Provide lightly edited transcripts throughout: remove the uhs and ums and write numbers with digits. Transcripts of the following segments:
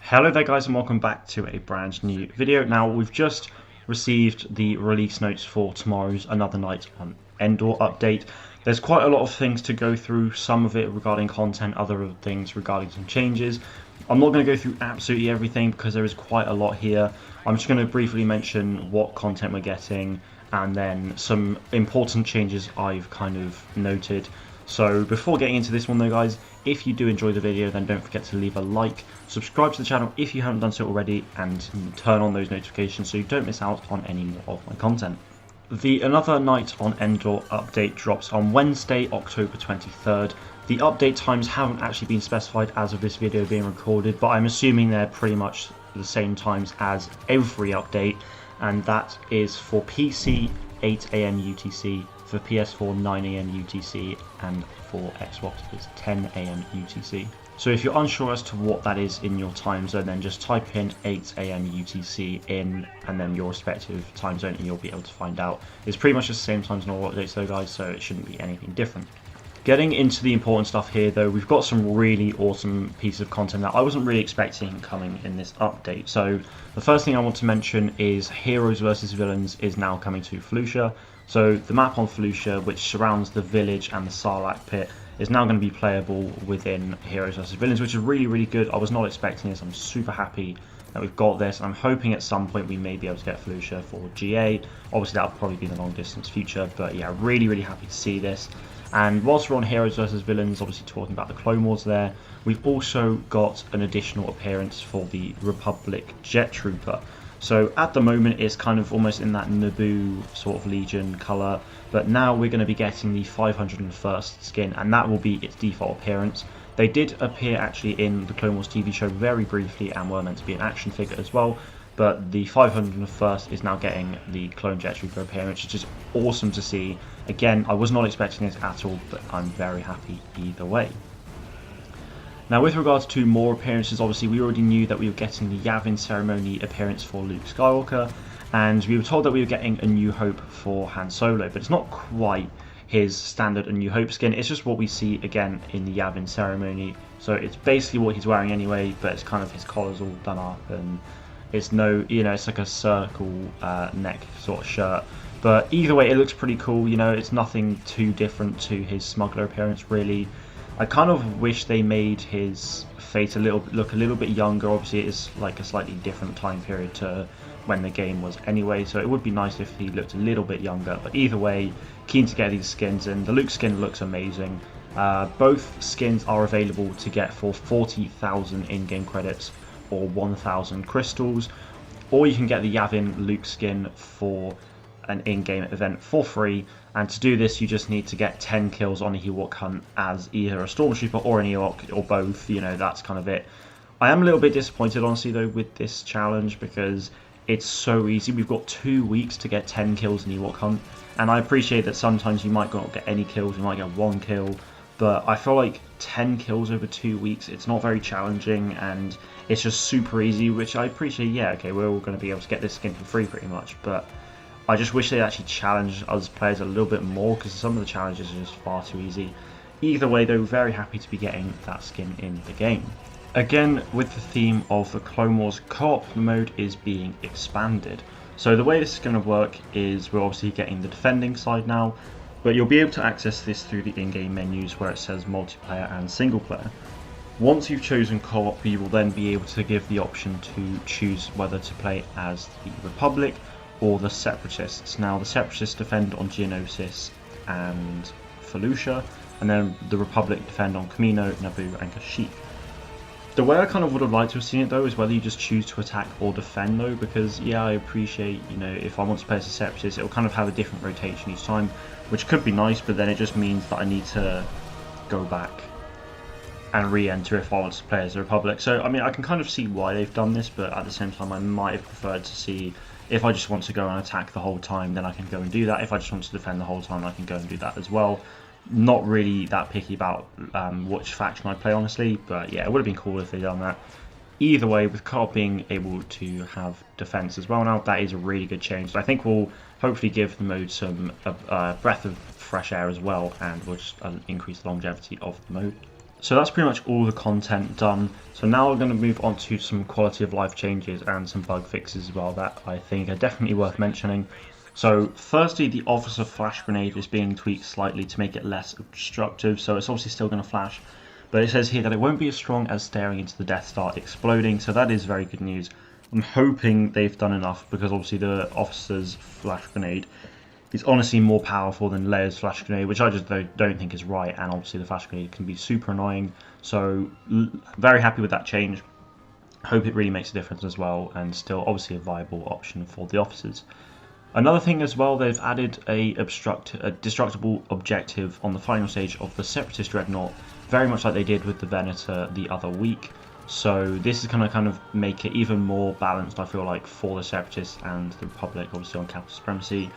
Hello there guys and welcome back to a brand new video. Now we've just received the release notes for tomorrow's Another Night on Endor update. There's quite a lot of things to go through, some of it regarding content, other things regarding some changes. I'm not going to go through absolutely everything because there is quite a lot here. I'm just going to briefly mention what content we're getting and then some important changes I've kind of noted. So before getting into this one though guys, if you do enjoy the video then don't forget to leave a like, subscribe to the channel if you haven't done so already, and turn on those notifications so you don't miss out on any more of my content. The Another Night on Endor update drops on Wednesday, October 23rd. The update times haven't actually been specified as of this video being recorded, but I'm assuming they're pretty much the same times as every update, and that is for PC 8 AM UTC, for PS4 9 AM UTC, and for Xbox it's 10 AM UTC. So if you're unsure as to what that is in your time zone, then just type in 8 AM UTC in and then your respective time zone and you'll be able to find out. It's pretty much the same time as normal updates though guys, so it shouldn't be anything different. Getting into the important stuff here though, we've got some really awesome pieces of content that I wasn't really expecting coming in this update. So the first thing I want to mention is Heroes vs Villains is now coming to Felucia. So the map on Felucia, which surrounds the village and the Sarlacc pit, is now going to be playable within Heroes vs Villains, which is really good. I was not expecting this. I'm super happy that we've got this. I'm hoping at some point we may be able to get Felucia for GA. Obviously that'll probably be in the long distance future, but yeah, really happy to see this. And whilst we're on Heroes vs Villains, obviously talking about the Clone Wars there, we've also got an additional appearance for the Republic Jet Trooper. So at the moment it's kind of almost in that Naboo sort of Legion colour, but now we're going to be getting the 501st skin, and that will be its default appearance. They did appear actually in the Clone Wars TV show very briefly and were meant to be an action figure as well, but the 501st is now getting the Clone Jet Trooper appearance, which is awesome to see. Again, I was not expecting this at all, but I'm very happy either way. Now with regards to more appearances, obviously we already knew that we were getting the Yavin ceremony appearance for Luke Skywalker, and we were told that we were getting A New Hope for Han Solo, but it's not quite his standard A New Hope skin, it's just what we see again in the Yavin ceremony. So it's basically what he's wearing anyway, but it's kind of his collar's all done up and it's no, it's like a circle neck sort of shirt. But either way it looks pretty cool, it's nothing too different to his smuggler appearance really. I kind of wish they made his face look a little bit younger. Obviously it is like a slightly different time period to when the game was anyway, so it would be nice if he looked a little bit younger. But either way, keen to get these skins, and the Luke skin looks amazing. Both skins are available to get for 40,000 in-game credits or 1,000 crystals, or you can get the Yavin Luke skin for an in-game event for free, and to do this you just need to get 10 kills on a Ewok hunt as either a Stormtrooper or an Ewok, or both, that's kind of it. I am a little bit disappointed honestly though with this challenge because it's so easy. We've got 2 weeks to get 10 kills in Ewok hunt, and I appreciate that sometimes you might not get any kills, you might get 1 kill, but I feel like 10 kills over 2 weeks, it's not very challenging and it's just super easy, which I appreciate. Yeah, okay, we're all going to be able to get this skin for free pretty much, but I just wish they'd actually challenge us players a little bit more because some of the challenges are just far too easy. Either way though, very happy to be getting that skin in the game. Again, with the theme of the Clone Wars, co-op mode is being expanded. So the way this is going to work is we're obviously getting the defending side now, but you'll be able to access this through the in-game menus where it says multiplayer and single player. Once you've chosen co-op, you will then be able to give the option to choose whether to play as the Republic or the Separatists. Now the Separatists defend on Geonosis and Felucia, and then the Republic defend on Kamino, Naboo and Kashyyyk. The way I kind of would have liked to have seen it though is whether you just choose to attack or defend though, because yeah, I appreciate, if I want to play as a Separatist, it'll kind of have a different rotation each time, which could be nice, but then it just means that I need to go back and re-enter if I want to play as the Republic. So I mean, I can kind of see why they've done this, but at the same time I might have preferred to see, if I just want to go and attack the whole time, then I can go and do that. If I just want to defend the whole time, I can go and do that as well. Not really that picky about which faction I play honestly, but yeah, it would have been cool if they'd done that. Either way, with co-op being able to have defense as well now, that is a really good change. So I think we'll hopefully give the mode some breath of fresh air as well, and we'll just increase the longevity of the mode. So that's pretty much all the content done. So now we're going to move on to some quality of life changes and some bug fixes as well that I think are definitely worth mentioning. So firstly, the officer flash grenade is being tweaked slightly to make it less obstructive, so it's obviously still going to flash, but it says here that it won't be as strong as staring into the Death Star exploding, so that is very good news. I'm hoping they've done enough, because obviously the officer's flash grenade is honestly more powerful than Leia's flash grenade, which I just don't think is right, and obviously the flash grenade can be super annoying, so very happy with that change. Hope it really makes a difference as well, and still obviously a viable option for the officers. Another thing as well, they've added a destructible objective on the final stage of the Separatist Dreadnought, very much like they did with the Venator the other week. So this is going to kind of make it even more balanced, I feel like, for the Separatists and the Republic, obviously on capital supremacy.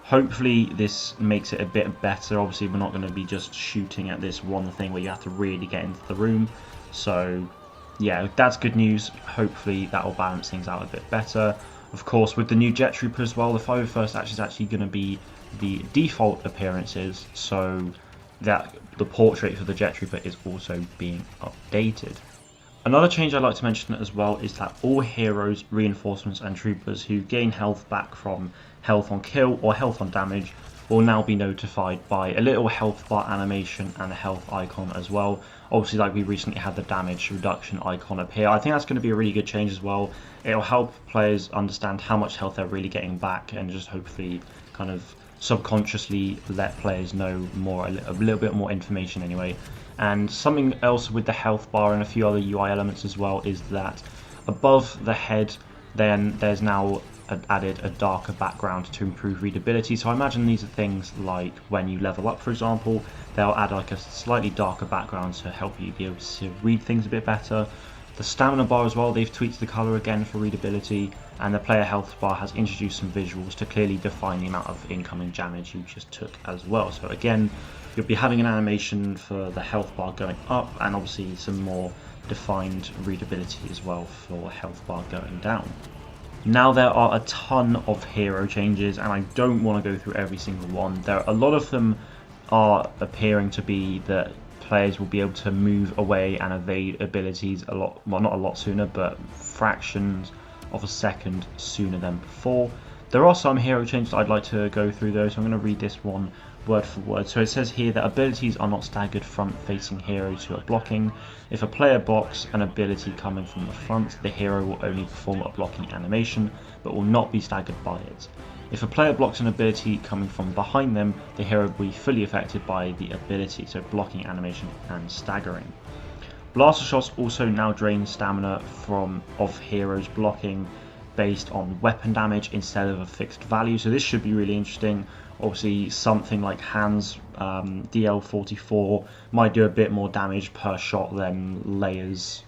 Hopefully this makes it a bit better. Obviously we're not going to be just shooting at this one thing where you have to really get into the room. So yeah, that's good news. Hopefully that will balance things out a bit better. Of course, with the new Jet Trooper as well, the 501st is actually going to be the default appearances, so that the portrait for the Jet Trooper is also being updated. Another change I'd like to mention as well is that all heroes, reinforcements and troopers who gain health back from health on kill or health on damage will now be notified by a little health bar animation and a health icon as well. Obviously, like we recently had the damage reduction icon appear. I think that's going to be a really good change as well. It'll help players understand how much health they're really getting back, and just hopefully kind of subconsciously let players know more, a little bit more information anyway. And something else with the health bar and a few other UI elements as well is that above the head, then there's now added a darker background to improve readability. So I imagine these are things like when you level up, for example, they'll add like a slightly darker background to help you be able to read things a bit better. The stamina bar as well, they've tweaked the colour again for readability, and the player health bar has introduced some visuals to clearly define the amount of incoming damage you just took as well. So again, you'll be having an animation for the health bar going up, and obviously some more defined readability as well for health bar going down. Now there are a ton of hero changes, and I don't want to go through every single one. A lot of them are appearing to be that players will be able to move away and evade abilities a lot, well, not a lot sooner, but fractions of a second sooner than before. There are some hero changes I'd like to go through though, so I'm going to read this one word for word. So it says here that abilities are not staggered front-facing heroes who are blocking. If a player blocks an ability coming from the front, the hero will only perform a blocking animation, but will not be staggered by it. If a player blocks an ability coming from behind them, the hero will be fully affected by the ability, so blocking animation and staggering. Blaster shots also now drain stamina of heroes blocking based on weapon damage instead of a fixed value, so this should be really interesting. Obviously something like Han's DL44 might do a bit more damage per shot than Leia's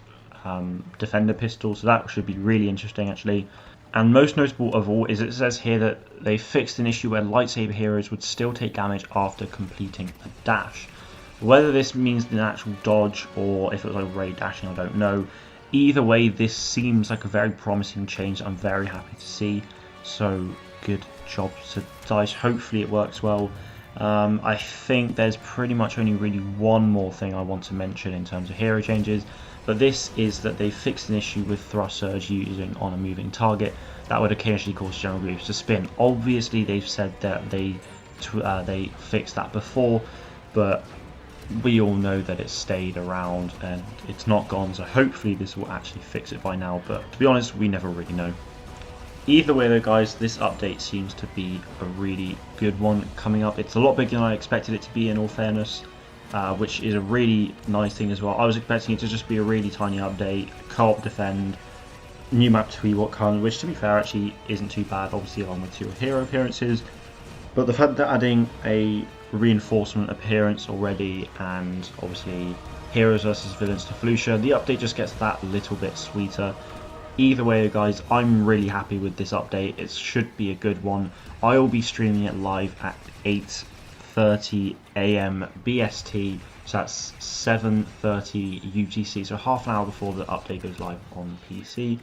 Defender pistol, so that should be really interesting actually. And most notable of all is it says here that they fixed an issue where lightsaber heroes would still take damage after completing a dash. Whether this means an actual dodge or if it was like ray dashing, I don't know. Either way, this seems like a very promising change I'm very happy to see. So good job to DICE. Hopefully it works well. I think there's pretty much only really one more thing I want to mention in terms of hero changes, but this is that they fixed an issue with thrust surge using on a moving target that would occasionally cause General Grievous to spin. Obviously they've said that they fixed that before, but we all know that it stayed around and it's not gone, so hopefully this will actually fix it by now, but to be honest, we never really know. Either way though guys, this update seems to be a really good one coming up. It's a lot bigger than I expected it to be, in all fairness, which is a really nice thing as well. I was expecting it to just be a really tiny update, co-op defend, new map to Ewok, which to be fair actually isn't too bad, obviously along with 2 hero appearances. But the fact that adding a reinforcement appearance already, and obviously heroes versus villains to Felucia, the update just gets that little bit sweeter. Either way guys, I'm really happy with this update. It should be a good one. I will be streaming it live at 8:30 AM BST, so that's 7:30 UTC, so half an hour before the update goes live on PC.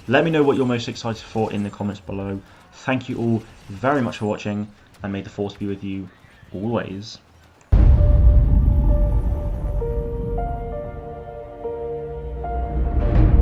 Let me know what you're most excited for in the comments below. Thank you all very much for watching, and may the force be with you always.